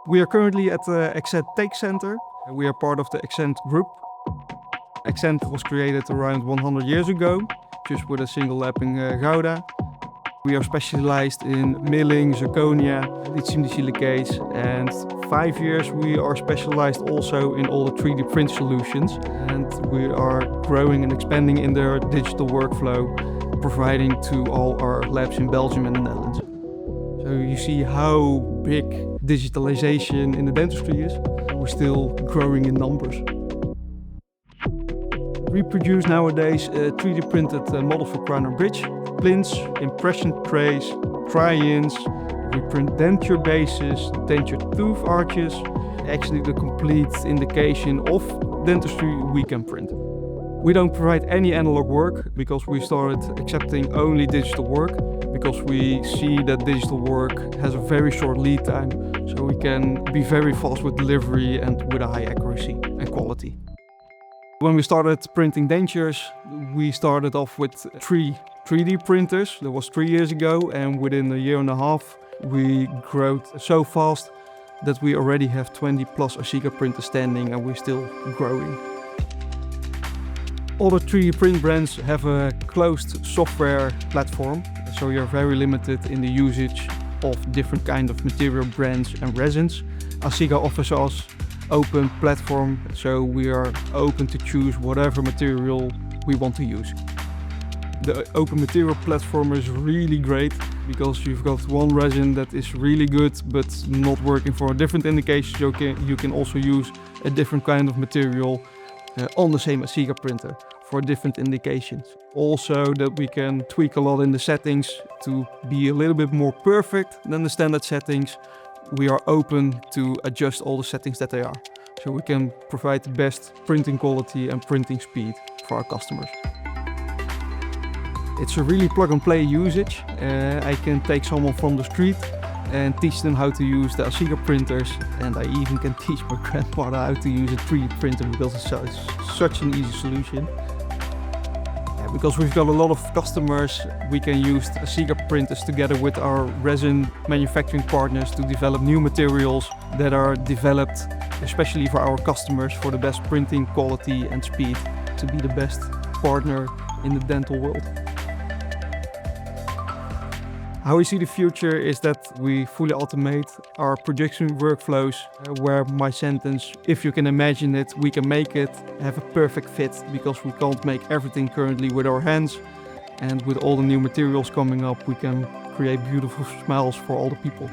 We are currently at the Accent Tech Center. We are part of the Accent Group. Accent was created around 100 years ago, just with a single lab in Gouda. We are specialized in milling, zirconia, lithium silicates, and 5 years we are specialized also in all the 3D print solutions. And we are growing and expanding in their digital workflow, providing to all our labs in Belgium and the Netherlands. So you see how big digitalization in the dentistry is. We're still growing in numbers. We produce nowadays a 3D printed model for crown and bridge, plinths, impression trays, try-ins. We print denture bases, denture tooth arches. Actually the complete indication of dentistry we can print. We don't provide any analog work because we started accepting only digital work, because we see that digital work has a very short lead time, so we can be very fast with delivery and with a high accuracy and quality. When we started printing dentures, we started off with 3 3D printers. That was 3 years ago, and within a year and a half we grew so fast that we already have 20 plus Asiga printers standing, and we're still growing. All the 3D print brands have a closed software platform, so you're very limited in the usage of different kind of material brands and resins. Asiga offers us open platform, so we are open to choose whatever material we want to use. The open material platform is really great because you've got one resin that is really good but not working for a different indication. You can also use a different kind of material on the same Asiga printer for different indications. Also that we can tweak a lot in the settings to be a little bit more perfect than the standard settings. We are open to adjust all the settings that they are, so we can provide the best printing quality and printing speed for our customers. It's a really plug-and-play usage. I can take someone from the street and teach them how to use the Asiga printers, and I even can teach my grandmother how to use a 3D printer because it's such an easy solution. Because we've got a lot of customers, we can use Asiga printers together with our resin manufacturing partners to develop new materials that are developed especially for our customers for the best printing quality and speed, to be the best partner in the dental world. How we see the future is that we fully automate our production workflows, where my sentence, if you can imagine it, we can make it, have a perfect fit, because we can't make everything currently with our hands. And with all the new materials coming up, we can create beautiful smiles for all the people.